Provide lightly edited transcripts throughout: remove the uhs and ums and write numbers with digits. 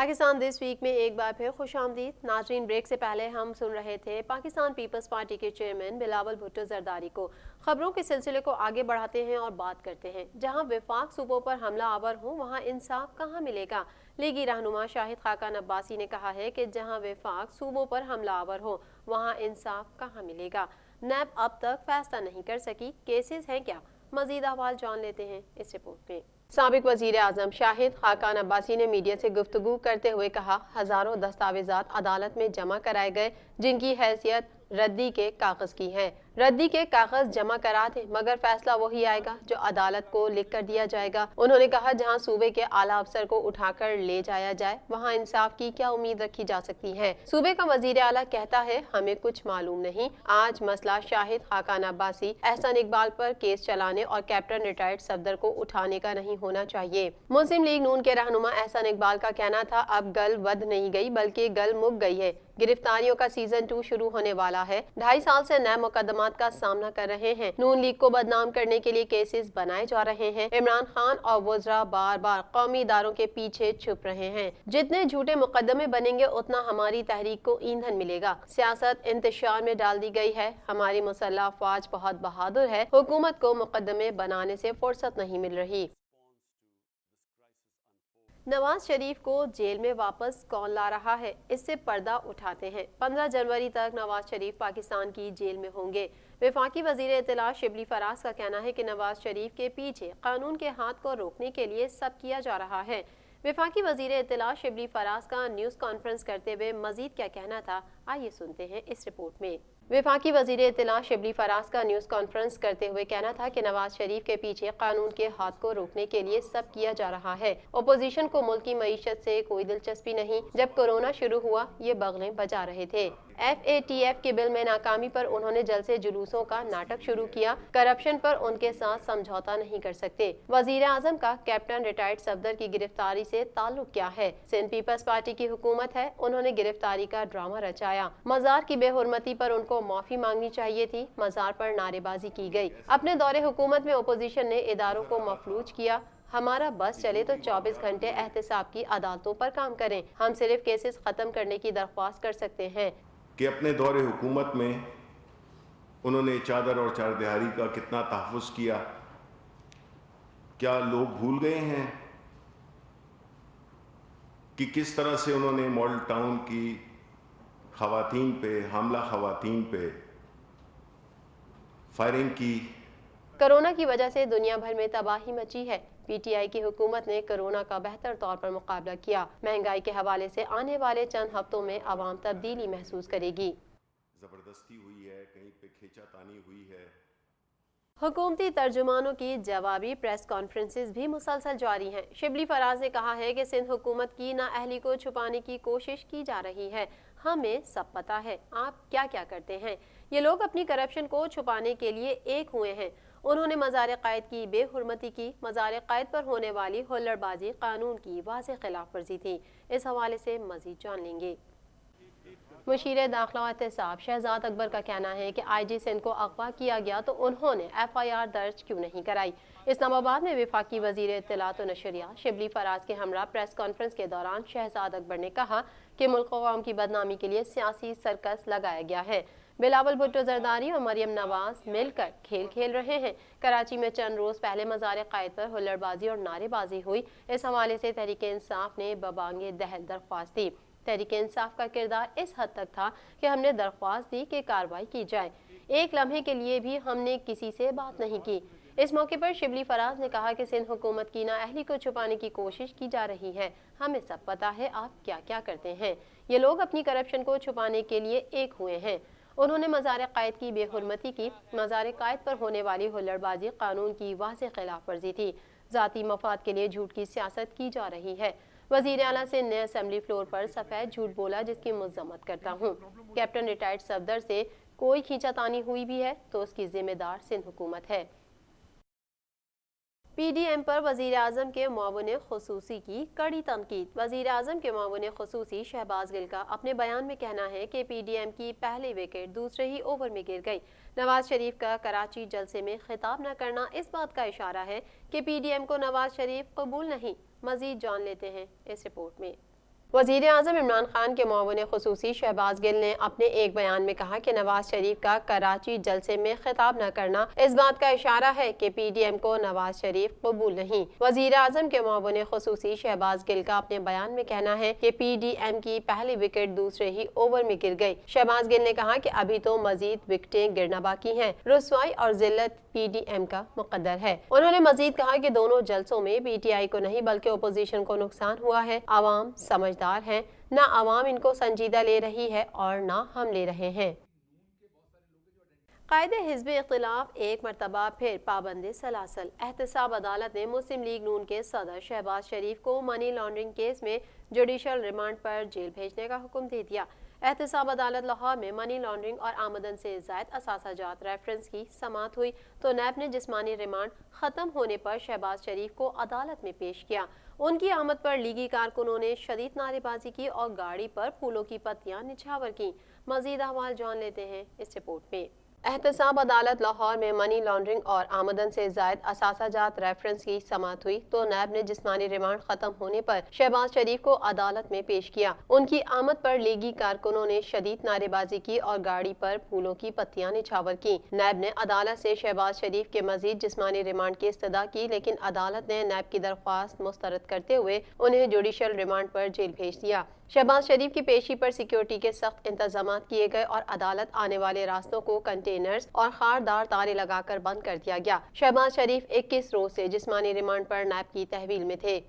Pakistan this week में एक बार फिर खुश आमदीद। नाजरीन, ब्रेक से पहले हम सुन रहे थे पाकिस्तान पीपल्स पार्टी के चेयरमैन बिलावल भुट्टो जरदारी को। खबरों के सिलसिले को आगे बढ़ाते हैं और बात करते हैं, जहां वफाक सूबों पर हमला आवर हो वहां इंसाफ कहां मिलेगा। लीगी रहनुमा शाहिद खाकान अब्बासी ने कहा है कि जहां वफाक सूबों पर हमला आवर हो वहां इंसाफ कहां मिलेगा। नैब अब तक फैसला नहीं कर सकी, केसेस हैं क्या? मजीद अहवाल जान लेते हैं इस रिपोर्ट में। साबिक वजीर आजम शाहिद खाकान अब्बासी ने मीडिया से गुफ्तगू करते हुए कहा, हजारों दस्तावेजात अदालत में जमा कराए गए जिनकी हैसियत रद्दी के कागज की है। रद्दी के कागज जमा करा थे, मगर फैसला वही आएगा जो अदालत को लिख कर दिया जाएगा। उन्होंने कहा, जहां सूबे के आला अफसर को उठाकर ले जाया जाए वहां इंसाफ की क्या उम्मीद रखी जा सकती है। सूबे का वजीर आला कहता है, हमें कुछ मालूम नहीं। आज मसला शाहिद खाकान अब्बासी, एहसान इकबाल पर केस चलाने और कैप्टन रिटायर्ड सफदर को उठाने का नहीं होना चाहिए। मुस्लिम लीग नून के रहनुमा एहसान इकबाल का कहना था, अब गल वध नहीं गई बल्कि गल मुक गई है। गिरफ्तारियों का सीजन 2 शुरू होने वाला है। 2.5 साल से नए मुकदमात का सामना कर रहे हैं। नून लीग को बदनाम करने के लिए केसेस बनाए जा रहे हैं। इमरान खान और वज़रा बार बार कौमी इदारों के पीछे छुप रहे हैं। जितने झूठे मुकदमे बनेंगे उतना हमारी तहरीक को ईंधन मिलेगा। सियासत इंतशार में डाल दी गई है। हमारी मुसल्लह अफवाज बहुत बहादुर है। हुकूमत को मुकदमे बनाने से फुर्सत नहीं मिल रही। नवाज शरीफ को जेल में वापस कौन ला रहा है, इससे पर्दा उठाते हैं। 15 जनवरी तक नवाज शरीफ पाकिस्तान की जेल में होंगे। वफाकी वजीर इत्तला शिबली फराज का कहना है कि नवाज शरीफ के पीछे कानून के हाथ को रोकने के लिए सब किया जा रहा है। वफाकी वजीर इत्तला शिबली फराज का न्यूज़ कॉन्फ्रेंस करते हुए मजीद क्या कहना था, आइए सुनते हैं इस रिपोर्ट में। वफाकी वजीर इत्तला शिबली फराज का न्यूज़ कॉन्फ्रेंस करते हुए कहना था कि नवाज शरीफ के पीछे कानून के हाथ को रोकने के लिए सब किया जा रहा है। अपोजिशन को मुल्क की मईशत से कोई दिलचस्पी नहीं। जब कोरोना शुरू हुआ ये बगलें बजा रहे थे। FATF के बिल में नाकामी पर उन्होंने जलसे जुलूसों का नाटक शुरू किया। करप्शन पर उनके साथ समझौता नहीं कर सकते। वजीर आजम का कैप्टन रिटायर्ड सफदर की गिरफ्तारी से ताल्लुक क्या है? सिंध पीपल्स पार्टी की हुकूमत है, उन्होंने गिरफ्तारी का ड्रामा रचाया। मजार की बेहुरमती पर उनको माफी मांगनी चाहिए थी। मजार पर नारेबाजी की गई। अपने दौरे हुकूमत में अपोजिशन ने इदारों को मफलूज किया। हमारा बस चले तो 24 घंटे एहतसाब की अदालतों पर काम करें। हम सिर्फ केसेस खत्म करने की दरख्वास्त कर सकते हैं कि अपने दौरे हुकूमत में उन्होंने चादर और चारदिहारी का कितना तहफ़्फ़ुज़ किया। क्या लोग भूल गए हैं कि किस तरह से उन्होंने मॉडल टाउन की ख़वातीन पे हमला, ख़वातीन पे फायरिंग की। कोरोना की वजह से दुनिया भर में तबाही मची है। PTI की हुकूमत ने कोरोना का बेहतर तौर पर मुकाबला किया। महंगाई के हवाले से आने वाले चंद हफ्तों में आवाम तब्दीली महसूस करेगी। ज़बरदस्ती हुई है, कहीं पे खींचातानी हुई है। हुकूमती तर्जुमानों की जवाबी प्रेस कॉन्फ्रेंसेस भी मुसलसल जारी हैं। शिबली फराज ने कहा है कि सिंध हुकूमत की नाअहली को छुपाने की कोशिश की जा रही है। हमें सब पता है आप क्या क्या करते हैं। ये लोग अपनी करप्शन को छुपाने के लिए एक हुए हैं। उन्होंने मज़ार क़ायद की बेहुरमती की। मज़ार क़ायद पर होने वाली हुल्लड़बाजी कानून की वाज़ेह खिलाफ वर्जी थी। इस हवाले से मज़ीद जान लेंगे। मुशीर दाखिला और एहतसाब शहजाद अकबर का कहना है कि IG सिंध को अगवा किया गया तो उन्होंने FIR दर्ज क्यों नहीं कराई। इस्लामाबाद में वफाकी वजीर इत्तलात व नशरियात शिबली फराज के हमरा प्रेस कॉन्फ्रेंस के दौरान शहजाद अकबर ने कहा कि मुल्क कौम की बदनामी के लिए सियासी सर्कस लगाया गया है। बिलावल भुट्टो जरदारी और मरियम नवाज मिलकर खेल खेल रहे हैं। कराची में चंद रोज पहले मज़ार क़ायद पर हुल्लड़बाजी और नारेबाजी हुई। इस हवाले से तहरीक इंसाफ ने बबांगे दहल दरख्वास्त दी। तहरीक इंसाफ का किरदार इस हद तक था कि हमने दरख्वास्त दी कि कार्रवाई की जाए। एक लम्हे के लिए भी हमने किसी से बात नहीं की। इस मौके पर शिबली फराज ने कहा कि सिंध हुकूमत की नाअहली को छुपाने की कोशिश की जा रही है। हमें सब पता है आप क्या क्या करते हैं। ये लोग अपनी करप्शन को छुपाने के लिए एक हुए हैं। उन्होंने मज़ार क़ायद की बेहुरमती की। मज़ार क़ायद पर होने वाली हुल्लड़बाजी कानून की वाज़ेह खिलाफ वर्जी थी। ज़ाती मफाद के लिए झूठ की सियासत की जा रही है। वज़ीर आला सिंध ने असेंबली फ्लोर पर सफ़ेद झूठ बोला, जिसकी मज़म्मत करता हूँ। कैप्टन रिटायर्ड सफदर से कोई खींचातानी हुई भी है तो उसकी जिम्मेदार सिंध हुकूमत है। PDM पर वज़ीर आज़म के मुआविन ख़ुसूसी की कड़ी तनकीद। वज़ीर आज़म के मुआविन ख़ुसूसी शहबाज गिल का अपने बयान में कहना है कि PDM की पहली विकेट दूसरे ही ओवर में गिर गई। नवाज शरीफ का कराची जलसे में खिताब न करना इस बात का इशारा है कि PDM को नवाज शरीफ कबूल नहीं। मज़ीद जान लेते हैं इस रिपोर्ट में। वज़ीर आज़म इमरान खान के मुआविन ख़ुसूसी शहबाज गिल ने अपने एक बयान में कहा कि नवाज शरीफ का कराची जलसे में खिताब न करना इस बात का इशारा है कि PDM को नवाज शरीफ कबूल नहीं। वज़ीर आज़म के मुआविन ख़ुसूसी शहबाज गिल का अपने बयान में कहना है कि PDM की पहली विकेट दूसरे ही ओवर में गिर गई। शहबाज गिल ने कहा कि अभी तो मजीद विकेटें गिरना बाकी हैं। रुसवाई और जिल्लत PDM का मुकद्दर है। उन्होंने मजीद कहा कि दोनों जलसों में PTI को नहीं बल्कि अपोजिशन को नुकसान हुआ है। आवाम समझदार हैं, ना आवाम इनको संजीदा ले रही है और ना हम ले रहे हैं। कायदे हिज़्ब इख्तिलाफ एक मरतबा फिर पाबंद सलासल। एहतसाब अदालत ने मुस्लिम लीग नून के सदर शहबाज शरीफ को मनी लॉन्ड्रिंग केस में जुडिशल रिमांड पर जेल भेजने का हुक्म दे दिया। एहतसाब अदालत लाहौर में मनी लॉन्ड्रिंग और आमदन से ज़ायद असासाजात रेफरेंस की समाअत हुई तो नैब ने जिस्मानी रिमांड ख़त्म होने पर शहबाज शरीफ को अदालत में पेश किया। उनकी आमद पर लीगी कारकुनों ने शदीद नारेबाजी की और गाड़ी पर फूलों की पत्तियां निछावर की। मजीद अहवाल जान लेते हैं इस रिपोर्ट में। एहतसाब अदालत लाहौर में मनी लॉन्ड्रिंग और आमदन से ज़ायद असासाजात रेफरेंस की समाअत हुई तो नैब ने जिस्मानी रिमांड खत्म होने पर शहबाज शरीफ को अदालत में पेश किया। उनकी आमद पर लीगी कारकुनों ने शदीद नारेबाजी की और गाड़ी पर फूलों की पत्तियां निछावर की। नैब ने अदालत से शहबाज शरीफ के मजीद जिस्मानी रिमांड की इस्तदा की, लेकिन अदालत ने नैब की दरख्वास्त मुस्तरद करते हुए उन्हें जुडिशल रिमांड पर जेल भेज दिया। शहबाज शरीफ की पेशी पर सिक्योरिटी के सख्त इंतजाम किए गए और अदालत आने वाले रास्तों को कंटेनर्स और खारदार तारे लगाकर बंद कर दिया गया। शहबाज शरीफ 21 रोज से जिस्मानी रिमांड पर नैब की तहवील में थे।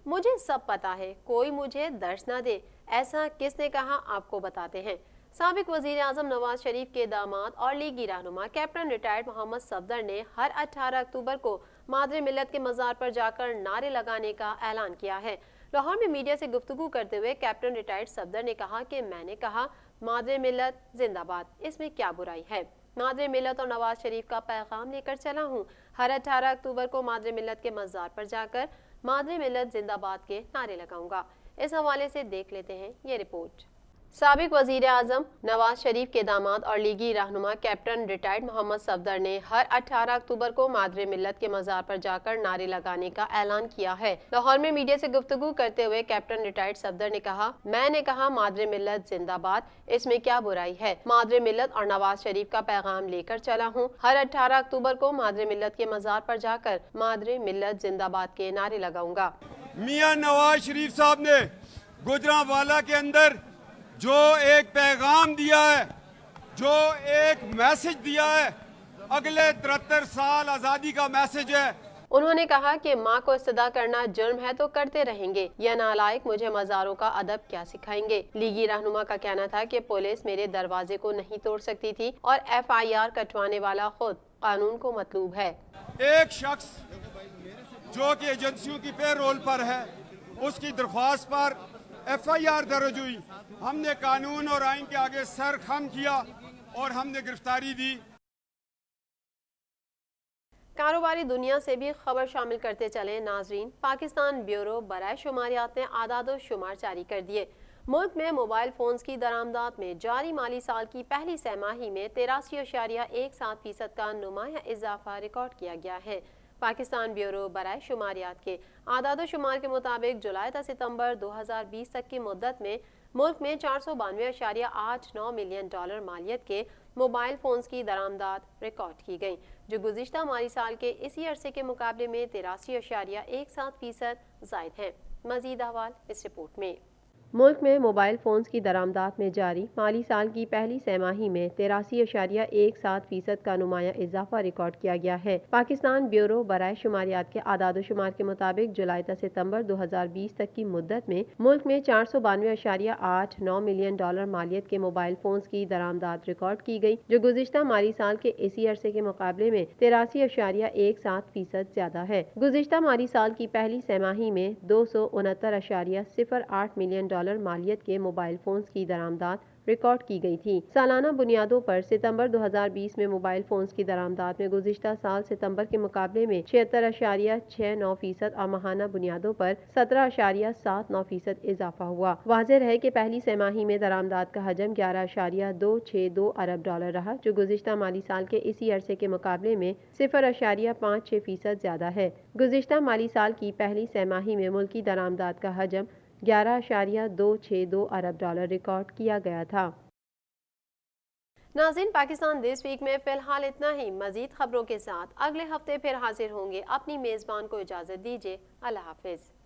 मुझे सब पता है, कोई मुझे दर्श न दे, ऐसा किसने कहा आपको बताते हैं। साबिक वजीर आजम नवाज शरीफ के दामाद और लीगी रहनुमा कैप्टन रिटायर्ड मोहम्मद सफदर ने हर 18 अक्टूबर को मादरे मिल्लत के मज़ार पर जाकर नारे लगाने का ऐलान किया है। लाहौर में मीडिया से गुफ्तगू करते हुए कैप्टन रिटायर्ड सफदर ने कहा कि मैंने कहा मादरे मिल्लत जिंदाबाद, इसमें क्या बुराई है। मादरे मिल्लत और नवाज शरीफ का पैगाम लेकर चला हूँ। हर 18 अक्टूबर को मादरे मिल्लत के मज़ार पर जाकर मादरे मिल्लत जिंदाबाद के नारे लगाऊंगा। इस हवाले से देख लेते हैं ये रिपोर्ट। साबिक वजीर आजम नवाज शरीफ के दामाद और लीगी रहनुमा कैप्टन रिटायर्ड मोहम्मद सफदर ने हर 18 अक्टूबर को मादरे मिल्लत के मज़ार पर जाकर नारे लगाने का ऐलान किया है। लाहौर में मीडिया से गुफ्तगू करते हुए कैप्टन रिटायर्ड सफदर ने कहा, मैंने कहा मादरे मिल्लत जिंदाबाद, इसमें क्या बुराई है। मादरे मिल्लत और नवाज शरीफ का पैगाम लेकर चला हूँ। हर 18 अक्टूबर को मादरे मिल्लत के मज़ार पर जाकर मादरे मिल्लत जिंदाबाद के नारे लगाऊंगा। मियां नवाज शरीफ साहब ने गुजरांवाला के अंदर जो एक पैगाम दिया है, जो एक मैसेज दिया है, अगले 73 साल आज़ादी का मैसेज है। उन्होंने कहा कि माँ को इस्तदा करना जुर्म है तो करते रहेंगे, या नालायक मुझे मज़ारों का अदब क्या सिखाएंगे। लीगी रहनुमा का कहना था कि पुलिस मेरे दरवाजे को नहीं तोड़ सकती थी और FIR कटवाने वाला खुद कानून को मतलूब है। एक शख्स जो कि एजेंसियों की पे रोल पर है, उसकी दरख्वास्त पर FIR दर्ज हुई। हमने कानून और आइन के आगे सर खम किया और हमने गिरफ्तारी दी। कारोबारी दुनिया से भी खबर शामिल करते चले नाजरीन। पाकिस्तान ब्यूरो बराए शुमारियात ने आदाद शुमार जारी कर दिए। मुल्क में मोबाइल फोन्स की दरामदात में जारी माली साल की पहली सहमाही में 83.17% का नुमाया इजाफा रिकॉर्ड किया गया है। पाकिस्तान ब्यूरो बराए शुमारियात के आदाद शुमार के मुताबिक जुलाई से सितंबर 2020 तक की मुद्दत में मुल्क में 492.89 मिलियन डॉलर मालियत के मोबाइल फोन्स की दरामदात रिकॉर्ड की गई, जो गुज़िश्ता माली साल के इसी अरसे के मुकाबले में 83.17% ज़ायद है। मज़ीद अहवाल इस रिपोर्ट में। मुल्क में मोबाइल फोन्स की दरामदात में जारी माली साल की पहली सहमाही में 83.17% का नुमाया इजाफा रिकॉर्ड किया गया है। पाकिस्तान ब्यूरो बराए शुमारियात के आदाद शुमार के मुताबिक जुलाई से सितंबर 2020 तक की मुद्दत में मुल्क में 492.89 मिलियन डॉलर मालियत के मोबाइल फोन्स की दरामदात रिकॉर्ड की गई, जो गुज़िश्ता माली साल के इसी अरसे के मुकाबले में 83.17% ज्यादा है। गुज़िश्ता माली साल की पहली सहमाही में 269.08 मिलियन डॉलर मालियत के मोबाइल फोन्स की दरामदात रिकॉर्ड की गई थी। सालाना बुनियादों पर सितंबर 2020 में मोबाइल फोन्स की दरामदात में गुज़िश्ता साल सितंबर के मुकाबले में 76.69% और माहाना बुनियादों पर 17.79% इजाफा हुआ। वाज़ेह रहे कि पहली सहमाही में दरामदात का हजम 11.262 अरब डॉलर रहा, जो गुज़िश्ता माली साल के इसी अरसे के मुकाबले में 0.56% ज्यादा है। गुज़िश्ता माली साल की पहली सहमाही में मुल्की दरामदात का हजम 11.262 ارب ڈالر ریکارڈ کیا گیا تھا۔ ناظرین، پاکستان دس ویک میں فی الحال اتنا ہی۔ مزید خبروں کے ساتھ اگلے ہفتے پھر حاضر ہوں گے۔ اپنی میزبان کو اجازت دیجیے۔ اللہ حافظ۔